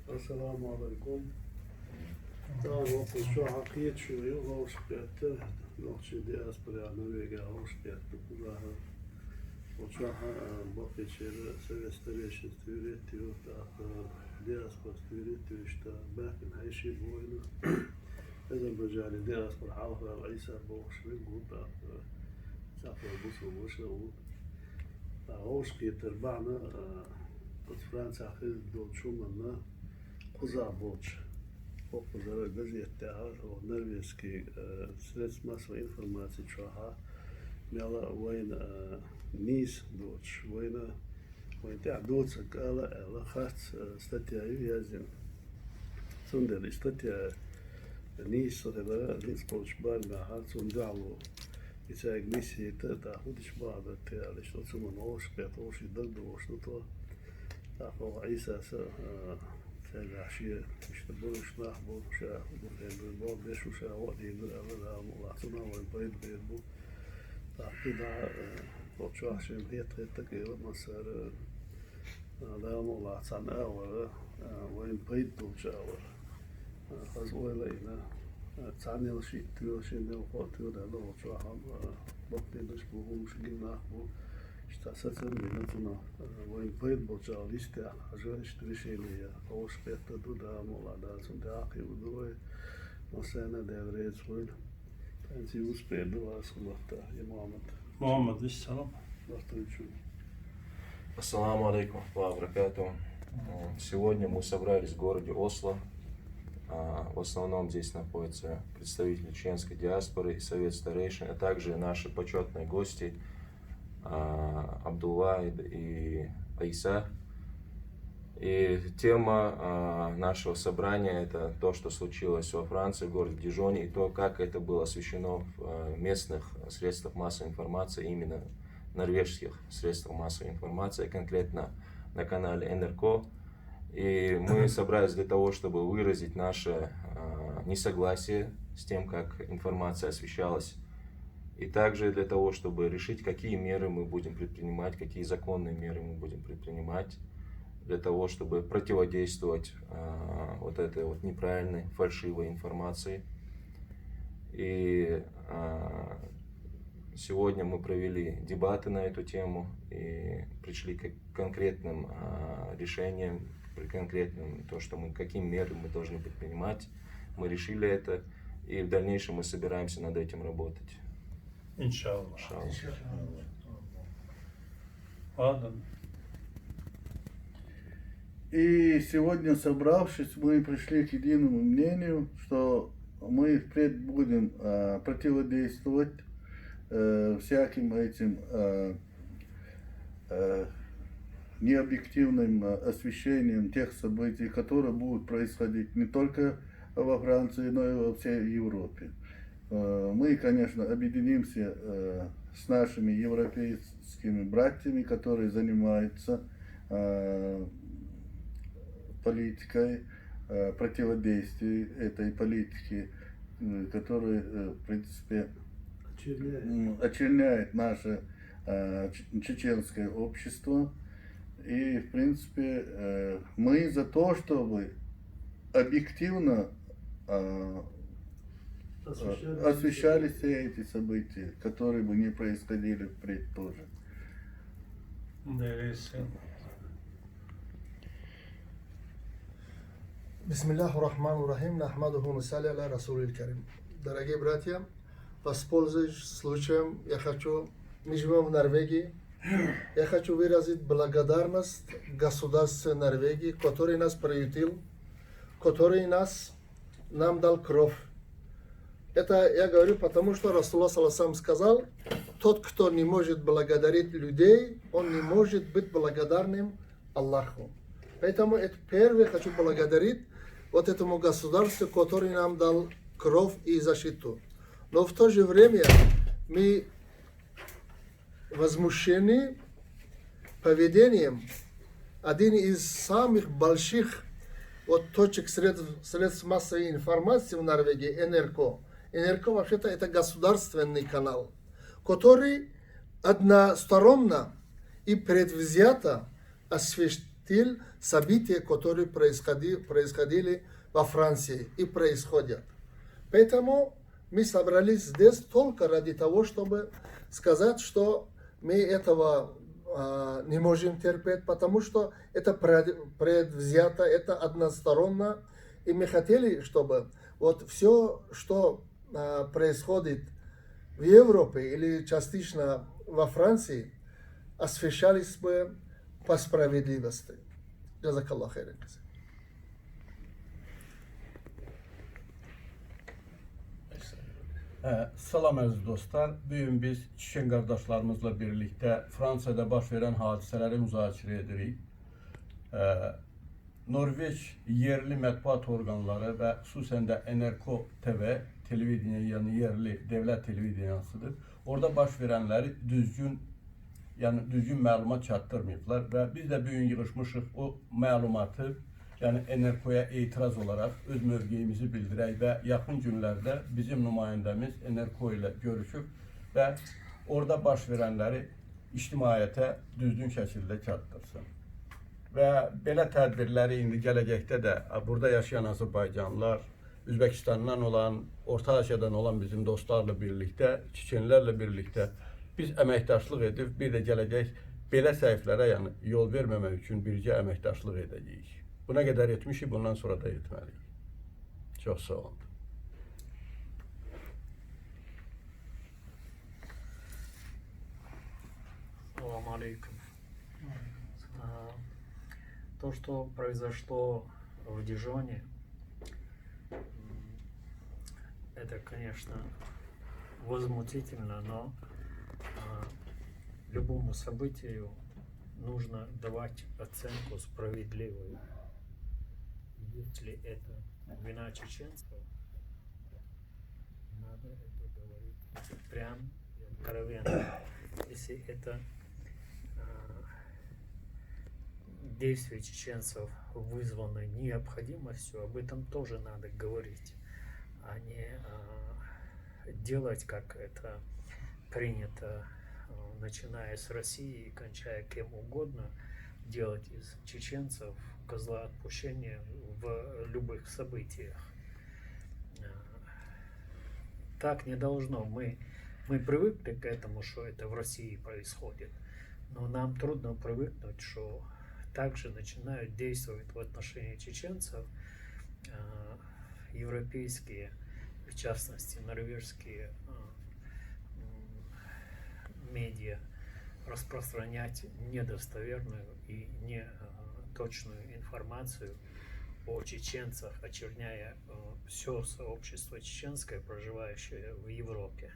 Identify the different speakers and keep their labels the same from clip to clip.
Speaker 1: السلام عليكم. طبعا شو حقيقة شو يغوش بيت نقش دياسبرا نوريجا هوش بيت ظاهر وشوها بقي شيء سويستريش ستوريتيو تا دياسبرا ستوريتيو اشتا باكن هاي شيء بوينا إذا برجع دياسبرا حاضر العيسى بوش بنقول تا سافر بوسو بوشو هوش كيتر بعنا فرنسا خيز دول شو منا قزع بوش وقزع الجزية تاعها ونرفيسكي سرس مصر إنفورماتي شوها ميلا وين نيس دوتش وين تاع دوتسك على خاص استاتيا يازن سندر استاتيا نيس هذا نيس بوش بارنا هات سندعو يساق نيسي تاخدش بعض تاع ليش تسمى موش بيطوش يدلدو وش نطوا تعرفوا عيسى ساق عشية يشتبوش ناحبو شا بوكين بالبول بيش وشا وقتي بالأمر ملاحظنا وين بيد بيربو تعقيدا وشو عشان هي تغير مسار لا ملاحظان أول وين بيد بوش أول خزوة لينا تعني الشيء تيوشين ده وقتي ده لو شو هم بقتي نشبوه مش جينا بو اشتاسة منتنا وين بيد بوجا ليستا عشان اشتري لي أوش بيت دودا مولا دا سنداقي ودوي مسانا ده ريز وين أنتي وسبيد دوا سلطة يا
Speaker 2: محمد السلام.
Speaker 3: Ассаламу алейкум ва баракату. Сегодня мы собрались в городе Осло. В основном здесь находятся представители чеченской диаспоры, совет старейшин, а также наши почетные гости Абдулла и Айса. И тема нашего собрания — это то, что случилось во Франции, в городе Дижоне, и то, как это было освещено в местных средствах массовой информации, именно норвежских средствах массовой информации, конкретно на канале НРК. И мы собрались для того, чтобы выразить наше несогласие с тем, как информация освещалась, и также для того, чтобы решить, какие меры мы будем предпринимать, какие законные меры мы будем предпринимать, для того, чтобы противодействовать вот этой вот неправильной, фальшивой информации. И сегодня мы провели дебаты на эту тему и пришли к конкретным решениям, конкретным то, что какие меры мы должны предпринимать. Мы решили это, и в дальнейшем мы собираемся над этим работать.
Speaker 2: Иншаллах.
Speaker 4: Ладно. И сегодня, собравшись, мы пришли к единому мнению, что мы впредь будем противодействовать всяким этим необъективным освещением тех событий, которые будут происходить не только во Франции, но и во всей Европе. Мы, конечно, объединимся с нашими европейскими братьями, которые занимаются политикой, противодействием этой политики, которая, в принципе, очерняет наше чеченское общество. И, в принципе, мы за то, чтобы объективно освещались все эти события, которые бы не происходили впредь тоже.
Speaker 5: Бисмиллаху рахману рахим, нахмадуху нусали аля расулил карим. Дорогие братья, воспользуясь случаем, я хочу, мы живем в Норвегии, я хочу выразить благодарность государству Норвегии, который нас приютил, который нам дал кровь. Это я говорю, потому что Расулуллах саллаллаху сказал, тот, кто не может благодарить людей, он не может быть благодарным Аллаху. Поэтому это первое хочу благодарить вот этому государству, который нам дал кровь и защиту. Но в то же время мы возмущены поведением один из самых больших вот точек средств массовой информации в Норвегии, НРК. НРК вообще-то это государственный канал, который односторонне и предвзято стиль событий, которые происходили во Франции и происходят. Поэтому мы собрались здесь только ради того, чтобы сказать, что мы этого не можем терпеть, потому что это предвзято, это односторонно. И мы хотели, чтобы вот все, что происходит в Европе или частично во Франции, освещались бы по справедливости. Джазакаллах хайран.
Speaker 2: Salam əziz dostlar. Bu gün biz Çiçən qardaşlarımızla birlikdə Fransada baş verən hadisələri müzakirə edirik. Norveç yerli mətbuat orqanları və xüsusən də NRK TV televiziya, yəni yerli dövlət televiziyasıdır. Orada baş verənləri düzgün məlumat çatdırmayıblar və biz də bu gün yığışmışıq o məlumatı, yəni NRK-ya etiraz olaraq öz mövqeyimizi bildirək və yaxın günlərdə bizim nümayəndəmiz NRK ilə görüşüb və orada baş verənləri ictimaiyyətə düzgün şəkildə çatdırsın. Və belə tədbirləri indi gələcəkdə də burada yaşayan Azərbaycanlılar, Üzbəkistandan olan, Orta Asiyadan olan bizim dostlarla birlikdə, Çiçenlərlə birlikdə biz əməkdaşlıq edib, bir də gələcək belə səhiflərə yol verməmək üçün bircə əməkdaşlıq edəcəyik. Buna kadar etmişik, bundan sonra da etmeliyiz. Çok sağ olun.
Speaker 6: Салам алейкум. То, что произошло в Дижоне, это, конечно, возмутительно, но любому событию нужно давать оценку справедливую. Если это вина чеченцев, надо это говорить прям и откровенно. Если это действия чеченцев вызваны необходимостью, об этом тоже надо говорить, а не делать, как это принято, начиная с России и кончая кем угодно, делать из чеченцев козла отпущения в любых событиях. Так не должно. Мы привыкли к этому, что это в России происходит, но нам трудно привыкнуть, что также начинают действовать в отношении чеченцев европейские, в частности норвежские медиа, распространять недостоверную и неточную информацию о чеченцах, очерняя все сообщество чеченское, проживающее в Европе.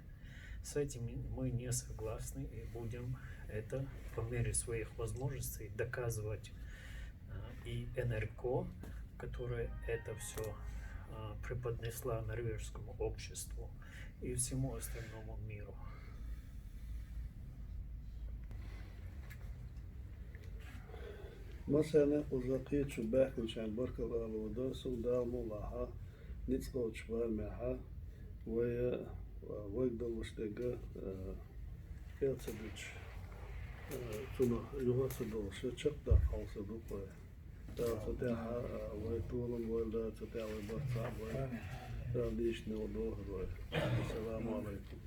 Speaker 6: С этим мы не согласны и будем это по мере своих возможностей доказывать и НРК, которая это все преподнесла норвежскому обществу и всему остальному миру.
Speaker 1: مثلا وزقيت شباك مشان بركة الألوده سوداء ملاها نتلو شبال معها ويقدر وشتاقة كيرتدج تنا يغسدو شقدا قوسدو قوي تتاها ويطولن ولا تتاوي برصع وي ليش نودوه السلام عليكم.